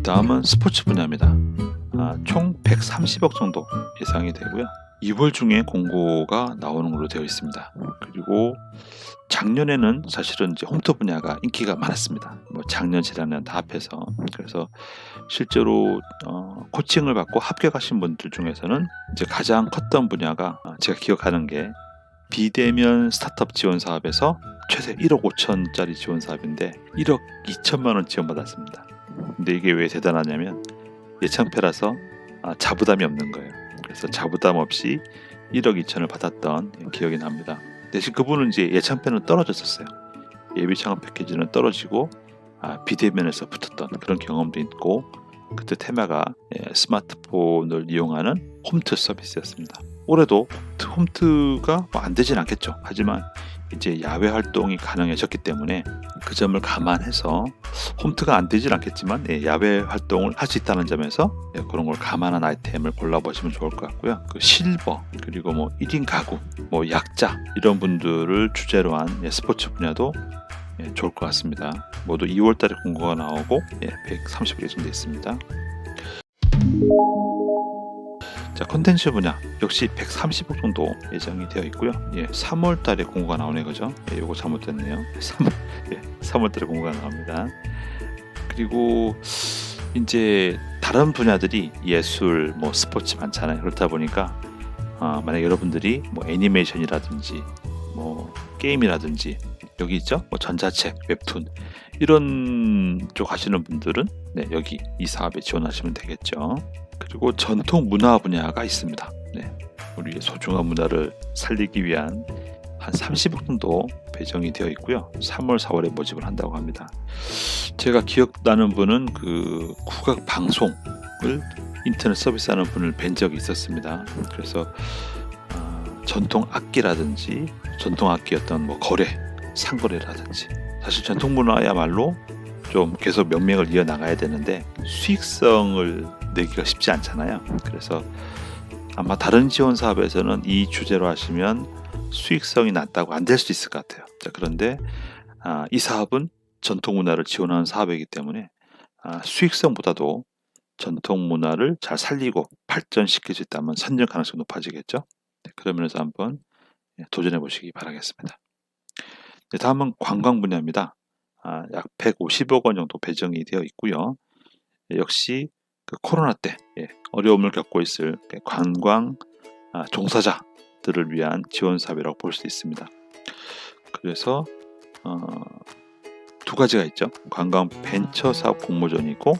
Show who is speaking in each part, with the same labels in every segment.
Speaker 1: 다음은 스포츠 분야입니다. 총 130억 정도 예상이 되고요. 2월 중에 공고가 나오는 걸로 되어 있습니다. 그리고 작년에는 사실은 이제 홈트 분야가 인기가 많았습니다. 뭐 작년, 재작년 다 합해서. 그래서 실제로 코칭을 받고 합격하신 분들 중에서는 이제 가장 컸던 분야가 제가 기억하는 게 비대면 스타트업 지원 사업에서 최대 1억 5천짜리 지원 사업인데 1억 2천만 원 지원받았습니다. 근데 이게 왜 대단하냐면 예창패라서 자부담이 없는 거예요. 그래서 자부담 없이 1억 2천을 받았던 기억이 납니다. 대신 그분은 이제 예창패는 떨어졌었어요. 예비 창업 패키지는 떨어지고 비대면에서 붙었던 그런 경험도 있고, 그때 테마가 스마트폰을 이용하는 홈트 서비스였습니다. 올해도 홈트가 안 되진 않겠죠. 하지만 이제 야외 활동이 가능해졌기 때문에 그 점을 감안해서 홈트가 안 되진 않겠지만 야외 활동을 할 수 있다는 점에서 그런 걸 감안한 아이템을 골라보시면 좋을 것 같고요. 그 실버, 그리고 뭐 1인 가구, 뭐 약자 이런 분들을 주제로 한 스포츠 분야도 좋을 것 같습니다. 모두 2월 달에 공고가 나오고 130개 정도 있습니다. 자, 콘텐츠 분야 역시 130억 정도 예정이 되어 있고요. 3월 달에 공고가 나오네, 그죠? 요거 잘못됐네요. 3월 달에 공고가 나옵니다. 그리고 이제 다른 분야들이 예술, 뭐 스포츠 많잖아요. 그렇다 보니까 만약 여러분들이 뭐 애니메이션이라든지 뭐 게임이라든지 여기 있죠? 뭐 전자책, 웹툰 이런 쪽 하시는 분들은 여기 이 사업에 지원하시면 되겠죠. 그리고 전통 문화 분야가 있습니다. 우리의 소중한 문화를 살리기 위한 한 30억 정도 배정이 되어 있고요. 3월, 4월에 모집을 한다고 합니다. 제가 기억나는 분은 그 국악 방송을 인터넷 서비스하는 분을 뵌 적이 있었습니다. 그래서 전통 악기라든지 전통 악기였던 뭐 거래, 상거래라든지, 사실 전통 문화야말로 좀 계속 명맥을 이어나가야 되는데 수익성을 내기가 쉽지 않잖아요. 그래서 아마 다른 지원 사업에서는 이 주제로 하시면 수익성이 낮다고 안 될 수도 있을 것 같아요. 자, 그런데 이 사업은 전통 문화를 지원하는 사업이기 때문에 수익성보다도 전통 문화를 잘 살리고 발전시킬 수 있다면 선정 가능성이 높아지겠죠. 그런 면에서 한번 도전해 보시기 바라겠습니다. 다음은 관광 분야입니다. 약 150억 원 정도 배정이 되어 있고요. 역시 그 코로나 때 어려움을 겪고 있을 관광 종사자들을 위한 지원 사업이라고 볼 수 있습니다. 그래서 두 가지가 있죠. 관광 벤처 사업 공모전이 있고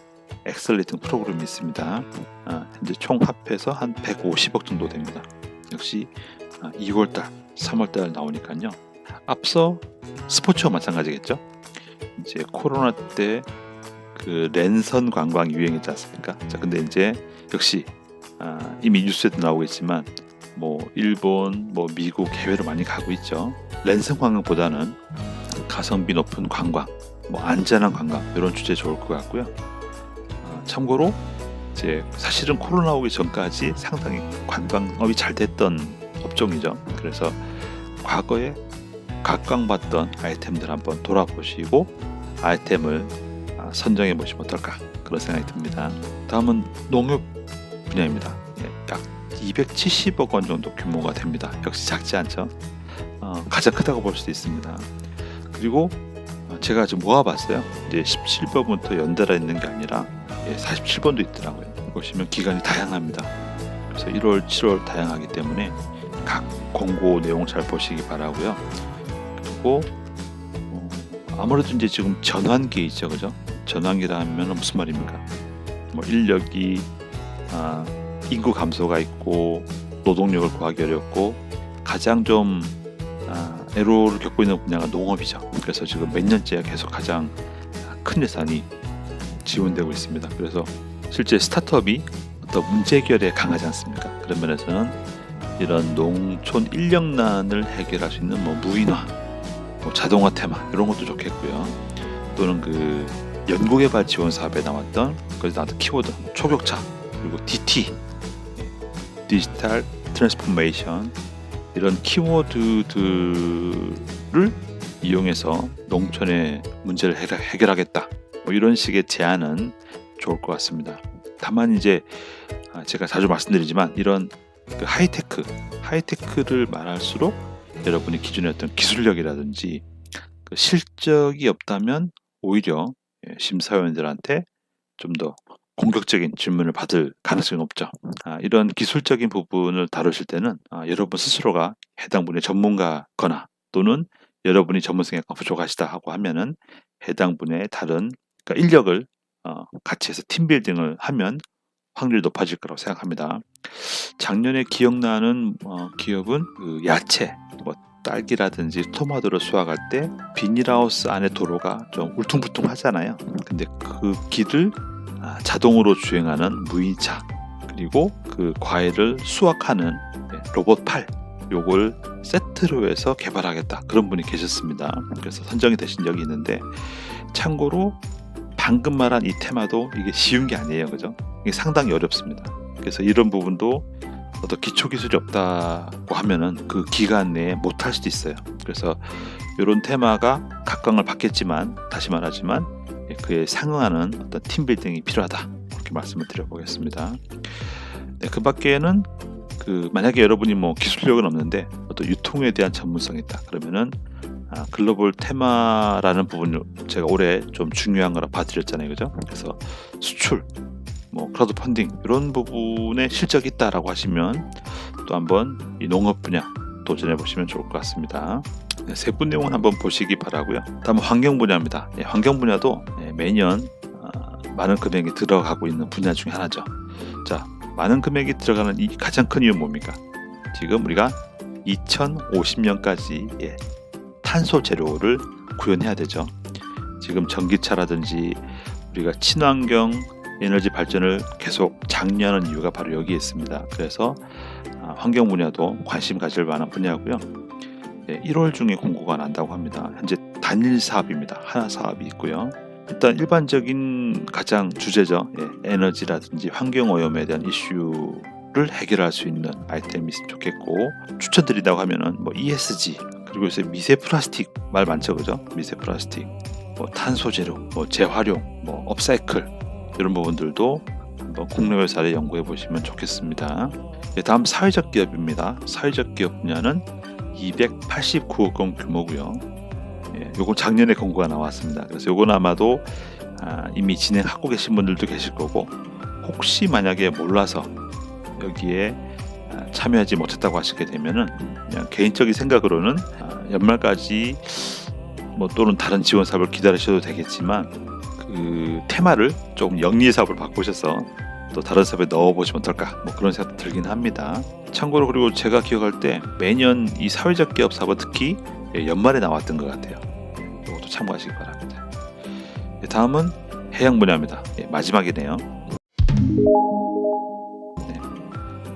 Speaker 1: 엑셀레이팅 프로그램이 있습니다. 현재 총 합해서 한 150억 정도 됩니다. 역시 2월달, 3월달 나오니까요. 앞서 스포츠와 마찬가지겠죠. 이제 코로나 때 그 랜선 관광 유행이지 않습니까? 자, 근데 이제 역시 이미 뉴스에도 나오고 있지만 뭐 일본, 뭐 미국, 해외로 많이 가고 있죠. 랜선 관광보다는 가성비 높은 관광, 뭐 안전한 관광 이런 주제 좋을 것 같고요. 참고로 이제 사실은 코로나 오기 전까지 상당히 관광업이 잘 됐던 업종이죠. 그래서 과거에 각광받던 아이템들 한번 돌아보시고 아이템을 선정해 보시면 어떨까, 그런 생각이 듭니다. 다음은 농협 분야입니다. 약 270억 원 정도 규모가 됩니다. 역시 작지 않죠. 가장 크다고 볼 수도 있습니다. 그리고 제가 지금 모아봤어요. 이제 17번부터 연달아 있는 게 아니라 47번도 있더라고요. 보시면 기간이 다양합니다. 그래서 1월, 7월 다양하기 때문에 각 공고 내용 잘 보시기 바라고요. 그리고 아무래도 이제 지금 전환기 있죠, 그죠? 전환기라 하면 무슨 말입니까? 뭐 인력이 인구 감소가 있고 노동력을 구하기 어렵고 가장 좀 애로를 겪고 있는 분야가 농업이죠. 그래서 지금 몇 년째 계속 가장 큰 예산이 지원되고 있습니다. 그래서 실제 스타트업이 어떤 문제 해결에 강하지 않습니까? 그런 면에서는 이런 농촌 인력난을 해결할 수 있는 뭐 무인화, 뭐 자동화 테마 이런 것도 좋겠고요. 또는 그 연구개발 지원 사업에 나왔던 거기서 나왔던 키워드 초격차, 그리고 DT, 디지털 트랜스포메이션, 이런 키워드들을 이용해서 농촌의 문제를 해결하겠다, 뭐 이런 식의 제안은 좋을 것 같습니다. 다만 이제 제가 자주 말씀드리지만 이런 그 하이테크를 말할수록 여러분이 기존에 어떤 기술력이라든지 그 실적이 없다면 오히려 심사위원들한테 좀 더 공격적인 질문을 받을 가능성이 높죠. 이런 기술적인 부분을 다루실 때는 여러분 스스로가 해당 분야의 전문가거나 또는 여러분이 전문성이 약간 부족하시다 하고 하면은 해당 분야의 다른 그러니까 인력을 같이 해서 팀빌딩을 하면 확률이 높아질 거라고 생각합니다. 작년에 기억나는 기업은 그 야채, 뭐 딸기라든지 토마토를 수확할 때 비닐하우스 안에 도로가 좀 울퉁불퉁하잖아요. 근데 그 길을 자동으로 주행하는 무인차 그리고 그 과일을 수확하는 로봇 팔 요걸 세트로 해서 개발하겠다 그런 분이 계셨습니다. 그래서 선정이 되신 적이 있는데 참고로 방금 말한 이 테마도 이게 쉬운 게 아니에요, 그죠? 이게 상당히 어렵습니다. 그래서 이런 부분도 어떤 기초 기술이 없다고 하면은 그 기간 내에 못할 수도 있어요. 그래서 이런 테마가 각광을 받겠지만 다시 말하지만 그에 상응하는 어떤 팀빌딩이 필요하다 이렇게 말씀을 드려보겠습니다. 네, 그 밖에는 만약에 여러분이 뭐 기술력은 없는데 어떤 유통에 대한 전문성이 있다 그러면은 글로벌 테마라는 부분을 제가 올해 좀 중요한 거라 봐드렸잖아요, 그죠? 그래서 수출, 뭐 크라우드 펀딩 이런 부분에 실적이 있다라고 하시면 또 한번 이 농업 분야 도전해 보시면 좋을 것 같습니다. 네, 세부 내용은 한번 보시기 바라고요. 다음 환경 분야입니다. 환경 분야도 매년 많은 금액이 들어가고 있는 분야 중에 하나죠. 자, 많은 금액이 들어가는 이 가장 큰 이유는 뭡니까? 지금 우리가 2050년까지 탄소 제로를 구현해야 되죠. 지금 전기차라든지 우리가 친환경 에너지 발전을 계속 장려하는 이유가 바로 여기에 있습니다. 그래서 환경 분야도 관심 가질 만한 분야고요. 1월 중에 공고가 난다고 합니다. 현재 단일 사업입니다. 하나 사업이 있고요. 일단 일반적인 가장 주제죠. 에너지라든지 환경 오염에 대한 이슈를 해결할 수 있는 아이템이 있으면 좋겠고 추천드린다고 하면은 뭐 ESG 그리고 요새 미세 플라스틱 말 많죠, 그죠? 미세 플라스틱, 뭐 탄소 제로, 뭐 재활용, 뭐 업사이클 이런 부분들도 한번 국내 회사를 연구해 보시면 좋겠습니다. 다음 사회적 기업입니다. 사회적 기업 분야는 289억 원 규모고요. 요건 작년에 공고가 나왔습니다. 그래서 요건 아마도 이미 진행하고 계신 분들도 계실 거고 혹시 만약에 몰라서 여기에 참여하지 못했다고 하시게 되면은 그냥 개인적인 생각으로는 연말까지 뭐 또는 다른 지원 사업을 기다리셔도 되겠지만 그 테마를 조금 영리 사업으로 바꾸셔서 또 다른 사업에 넣어보시면 어떨까 뭐 그런 생각도 들긴 합니다. 참고로 그리고 제가 기억할 때 매년 이 사회적 기업 사업은 특히 연말에 나왔던 것 같아요. 이것도 참고하시기 바랍니다. 다음은 해양 분야입니다. 마지막이네요.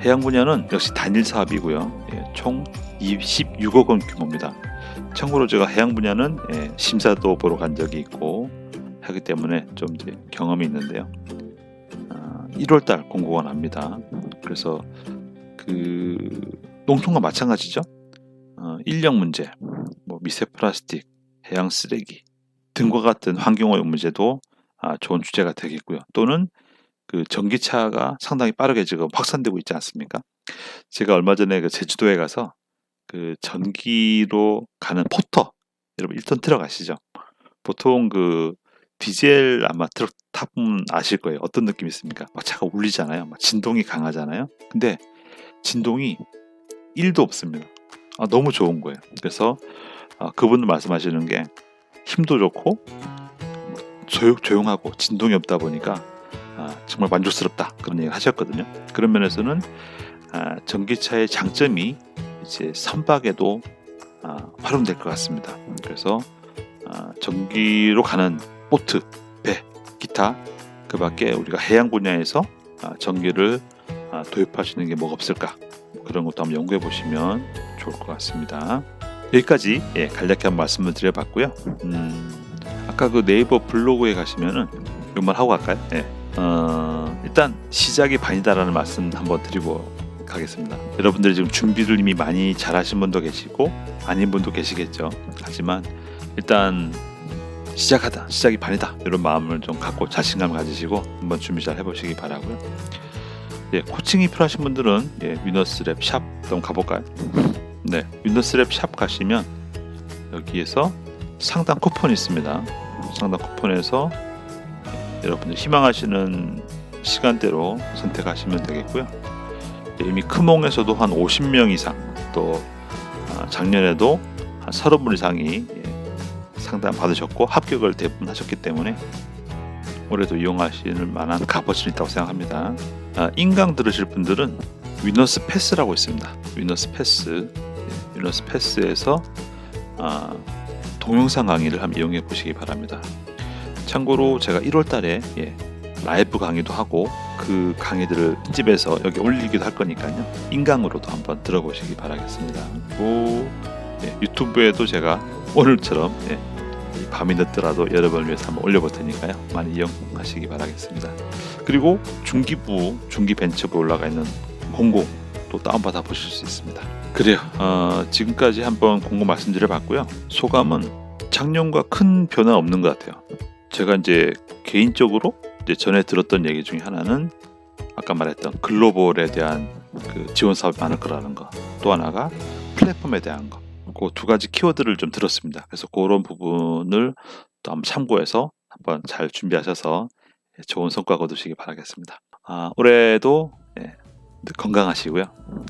Speaker 1: 해양 분야는 역시 단일 사업이고요. 총 26억 원 규모입니다. 참고로 제가 해양 분야는 심사도 보러 간 적이 있고 하기 때문에 좀 이제 경험이 있는데요. 1월달 공고가 납니다. 그래서 그 농촌과 마찬가지죠. 인력 문제, 뭐 미세 플라스틱, 해양 쓰레기 등과 같은 환경오염 문제도 좋은 주제가 되겠고요. 또는 그 전기차가 상당히 빠르게 지금 확산되고 있지 않습니까? 제가 얼마 전에 그 제주도에 가서 그 전기로 가는 포터, 여러분 1톤 트럭 아시죠? 보통 그 디젤 아마 트럭 타보면 아실 거예요. 어떤 느낌이 있습니까? 막 차가 울리잖아요. 막 진동이 강하잖아요. 근데 진동이 1도 없습니다. 너무 좋은 거예요. 그래서 그분들 말씀하시는 게 힘도 좋고 조용하고 진동이 없다 보니까 정말 만족스럽다 그런 얘기를 하셨거든요. 그런 면에서는 전기차의 장점이 이제 선박에도 활용될 것 같습니다. 그래서 전기로 가는 보트, 배, 기타 그 밖에 우리가 해양 분야에서 전기를 도입할 수 있는 게 뭐가 없을까 그런 것도 한번 연구해 보시면 좋을 것 같습니다. 여기까지 간략히 한번 말씀을 드려봤고요. 아까 그 네이버 블로그에 가시면은 이말 하고 갈까요? 일단 시작이 반이다라는 말씀 한번 드리고 가겠습니다. 여러분들이 지금 준비를 이미 많이 잘하신 분도 계시고 아닌 분도 계시겠죠. 하지만 일단 시작하다, 시작이 반이다 이런 마음을 좀 갖고 자신감 가지시고 한번 준비 잘 해보시기 바라고요. 예, 코칭이 필요하신 분들은 위너스랩 샵 한번 가볼까요? 네, 위너스랩 샵 가시면 여기에서 상담 쿠폰이 있습니다. 상담 쿠폰에서 여러분들 희망하시는 시간대로 선택하시면 되겠고요. 이미 크몽에서도 한 50명 이상, 또 작년에도 한 30분 이상이 상담 받으셨고 합격을 대부분 하셨기 때문에 올해도 이용하실 만한 값어치는 있다고 생각합니다. 인강 들으실 분들은 위너스 패스라고 있습니다. 위너스 패스, 위너스 패스에서 동영상 강의를 한번 이용해 보시기 바랍니다. 참고로 제가 1월달에 라이브 강의도 하고 그 강의들을 집에서 여기 올리기도 할 거니까요. 인강으로도 한번 들어보시기 바라겠습니다. 그리고 유튜브에도 제가 오늘처럼 밤이 늦더라도 여러분을 위해서 한번 올려볼 테니까요. 많이 이용하시기 바라겠습니다. 그리고 중기부, 중기벤처부 올라가 있는 공고 또 다운받아 보실 수 있습니다. 그래요. 지금까지 한번 공고 말씀드려봤고요. 소감은 작년과 큰 변화 없는 것 같아요. 제가 이제 개인적으로 전에 들었던 얘기 중에 하나는 아까 말했던 글로벌에 대한 그 지원 사업이 많을 거라는 거, 또 하나가 플랫폼에 대한 거, 그 두 가지 키워드를 좀 들었습니다. 그래서 그런 부분을 또 한번 참고해서 한번 잘 준비하셔서 좋은 성과 거두시기 바라겠습니다. 올해도 건강하시고요.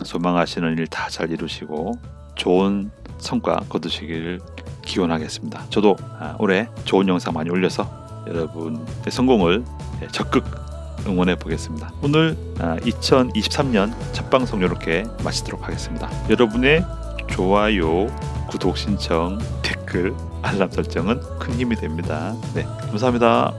Speaker 1: 소망하시는 일 다 잘 이루시고 좋은 성과 거두시기를 기원하겠습니다. 저도 올해 좋은 영상 많이 올려서 여러분의 성공을 적극 응원해 보겠습니다. 오늘 2023년 첫 방송 이렇게 마치도록 하겠습니다. 여러분의 좋아요, 구독 신청, 댓글, 알람 설정은 큰 힘이 됩니다. 네, 감사합니다.